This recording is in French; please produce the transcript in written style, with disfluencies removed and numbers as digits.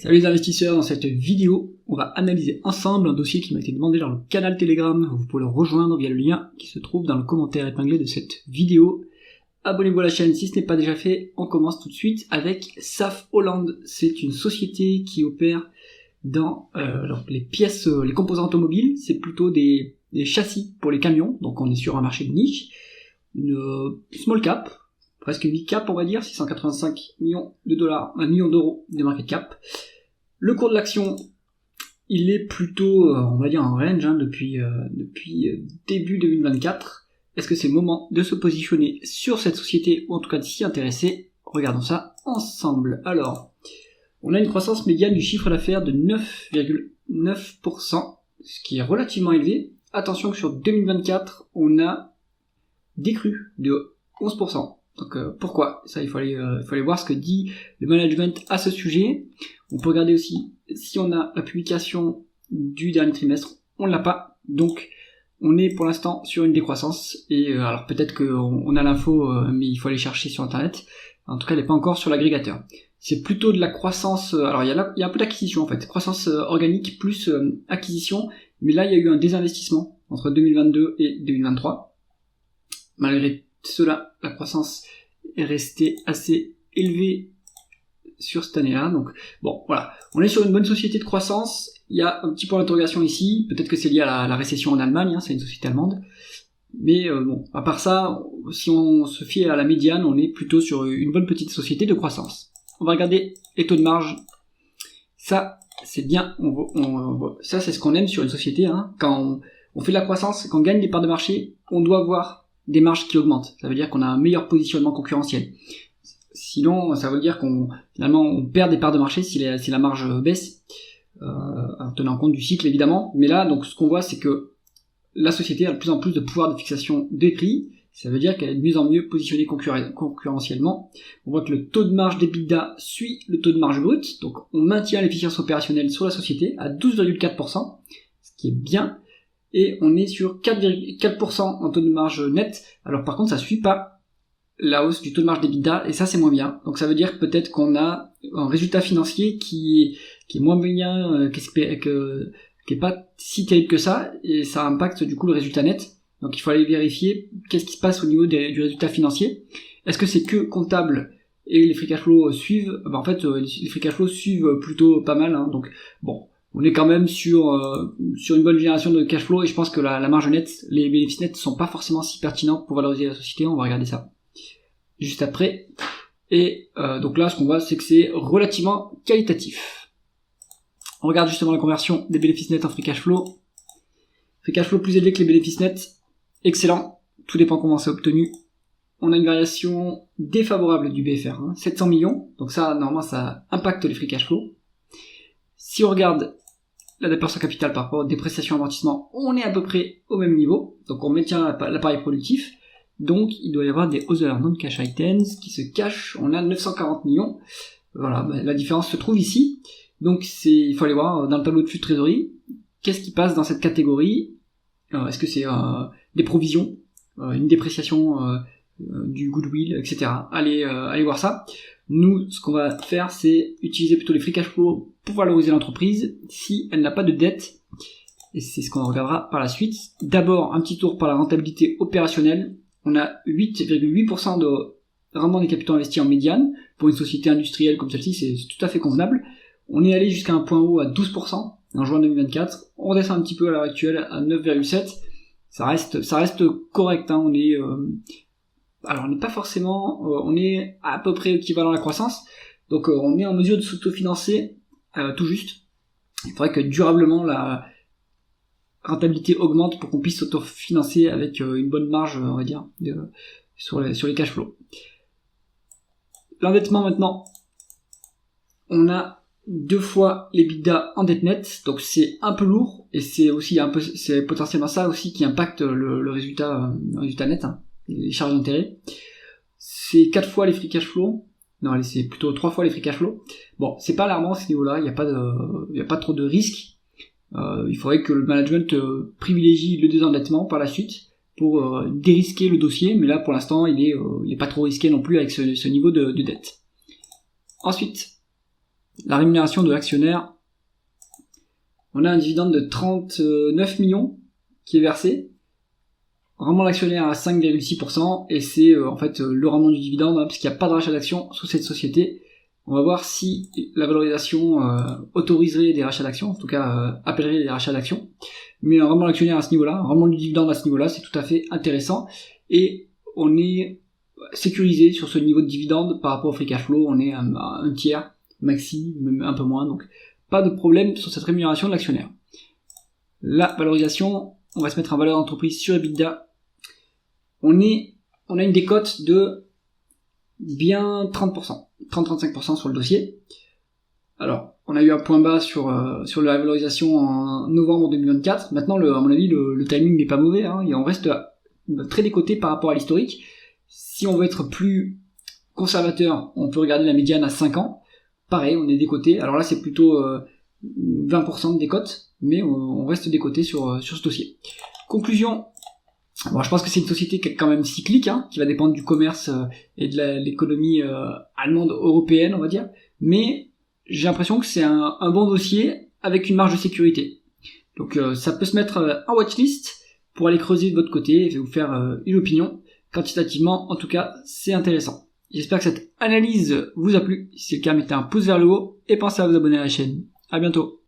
Salut les investisseurs, dans cette vidéo, on va analyser ensemble un dossier qui m'a été demandé dans le canal Telegram. Vous pouvez le rejoindre via le lien qui se trouve dans le commentaire épinglé de cette vidéo. Abonnez-vous à la chaîne si ce n'est pas déjà fait. On commence tout de suite avec SAF Holland. C'est une société qui opère dans les pièces, les composants automobiles. C'est plutôt des châssis pour les camions, donc on est sur un marché de niche. Une small cap, presque mid cap on va dire, 685 millions de dollars, 1 million d'euros de market cap. Le cours de l'action, il est plutôt, on va dire en range depuis début 2024. Est-ce que c'est le moment de se positionner sur cette société, ou en tout cas de s'y intéresser? Regardons ça ensemble. Alors, on a une croissance médiane du chiffre d'affaires de 9,9%, ce qui est relativement élevé. Attention que sur 2024, on a décru de 11%. Donc pourquoi? Ça, il faut aller voir ce que dit le management à ce sujet. On peut regarder aussi si on a la publication du dernier trimestre. On ne l'a pas, donc on est pour l'instant sur une décroissance. Et alors peut-être qu'on a l'info, mais il faut aller chercher sur internet. En tout cas, elle n'est pas encore sur l'agrégateur. C'est plutôt de la croissance. Alors il y a un peu d'acquisition en fait, croissance organique plus acquisition. Mais là, il y a eu un désinvestissement entre 2022 et 2023. Malgré cela, la croissance est restée assez élevée sur cette année-là. Donc, bon, voilà. On est sur une bonne société de croissance. Il y a un petit point d'interrogation ici. Peut-être que c'est lié à la récession en Allemagne, c'est une société allemande. Mais bon, à part ça, si on se fie à la médiane, on est plutôt sur une bonne petite société de croissance. On va regarder les taux de marge. Ça, c'est bien. Ça, c'est ce qu'on aime sur une société. Quand on fait de la croissance, quand on gagne des parts de marché, on doit avoir des marges qui augmentent. Ça veut dire qu'on a un meilleur positionnement concurrentiel. Sinon, ça veut dire qu'on perd des parts de marché si la marge baisse, en tenant compte du cycle évidemment. Mais là, donc ce qu'on voit, c'est que la société a de plus en plus de pouvoir de fixation des prix. Ça veut dire qu'elle est de mieux en mieux positionnée concurrentiellement. On voit que le taux de marge d'EBITDA suit le taux de marge brut. Donc on maintient l'efficience opérationnelle sur la société à 12,4%, ce qui est bien. Et on est sur 4,4% en taux de marge net. Alors par contre, ça suit pas la hausse du taux de marge d'EBITDA, et ça c'est moins bien. Donc ça veut dire peut-être qu'on a un résultat financier qui est moins bien, qui est pas si terrible que ça, et ça impacte du coup le résultat net. Donc il faut aller vérifier qu'est-ce qui se passe au niveau du résultat financier. Est-ce que c'est que comptable et les free cash flow suivent? En fait, les free cash flow suivent plutôt pas mal. Donc bon. On est quand même sur une bonne génération de cash flow, et je pense que la marge nette, les bénéfices nets sont pas forcément si pertinents pour valoriser la société. On va regarder ça juste après. Et donc là, ce qu'on voit, c'est que c'est relativement qualitatif. On regarde justement la conversion des bénéfices nets en free cash flow. Free cash flow plus élevé que les bénéfices nets, excellent. Tout dépend comment c'est obtenu. On a une variation défavorable du BFR, 700 millions. Donc ça, normalement, ça impacte les free cash flow. Si on regarde la dépense en capital par rapport aux dépréciations amortissement, on est à peu près au même niveau. Donc on maintient l'appareil productif. Donc il doit y avoir des other non-cash items qui se cachent. On a 940 millions. Voilà, la différence se trouve ici. Donc il faut aller voir dans le tableau de flux de trésorerie, qu'est-ce qui passe dans cette catégorie. Est-ce que c'est des provisions, une dépréciation du goodwill, etc. Allez voir ça. Nous, ce qu'on va faire, c'est utiliser plutôt les free cash flow pour valoriser l'entreprise si elle n'a pas de dette. Et c'est ce qu'on regardera par la suite. D'abord, un petit tour par la rentabilité opérationnelle. On a 8,8% de rendement des capitaux investis en médiane. Pour une société industrielle comme celle-ci, c'est tout à fait convenable. On est allé jusqu'à un point haut à 12% en juin 2024. On redescend un petit peu à l'heure actuelle à 9,7%. Ça reste correct. On est... Alors on n'est pas forcément, on est à peu près équivalent à la croissance, donc on est en mesure de s'autofinancer tout juste. Il faudrait que durablement la rentabilité augmente pour qu'on puisse s'autofinancer avec une bonne marge, on va dire, sur les cash flows. L'endettement maintenant, on a 2 fois l'EBITDA en dette nette, donc c'est un peu lourd, et c'est potentiellement ça aussi qui impacte le résultat net. Les charges d'intérêt, c'est 4 fois les free cash flow. Non, allez, c'est plutôt 3 fois les free cash flow. Bon, c'est pas alarmant à ce niveau-là, il n'y a pas trop de risques. Il faudrait que le management privilégie le désendettement par la suite pour dérisquer le dossier, mais là pour l'instant il est pas trop risqué non plus avec ce niveau de dette. Ensuite, la rémunération de l'actionnaire, on a un dividende de 39 millions qui est versé. Rendement l'actionnaire à 5,6% et c'est en fait le rendement du dividende, hein, puisqu'il n'y a pas de rachat d'actions sous cette société. On va voir si la valorisation autoriserait des rachats d'actions, en tout cas appellerait des rachats d'actions. Mais un rendement l'actionnaire à ce niveau-là, un rendement du dividende à ce niveau-là, c'est tout à fait intéressant. Et on est sécurisé sur ce niveau de dividende par rapport au free cash flow, on est à un tiers, maxi, même un peu moins, donc pas de problème sur cette rémunération de l'actionnaire. La valorisation, on va se mettre en valeur d'entreprise sur EBITDA. On a une décote de bien 30%, 30-35% sur le dossier. Alors, on a eu un point bas sur la valorisation en novembre 2024. Maintenant, à mon avis, le timing n'est pas mauvais, hein, et on reste très décoté par rapport à l'historique. Si on veut être plus conservateur, on peut regarder la médiane à 5 ans. Pareil, on est décoté. Alors là, c'est plutôt 20% de décote, mais on reste décoté sur ce dossier. Conclusion. Bon, je pense que c'est une société qui est quand même cyclique, hein, qui va dépendre du commerce et de l'économie allemande européenne, on va dire. Mais j'ai l'impression que c'est un bon dossier avec une marge de sécurité. Donc ça peut se mettre en watchlist pour aller creuser de votre côté et vous faire une opinion. Quantitativement, en tout cas, c'est intéressant. J'espère que cette analyse vous a plu. Si c'est le cas, mettez un pouce vers le haut et pensez à vous abonner à la chaîne. À bientôt.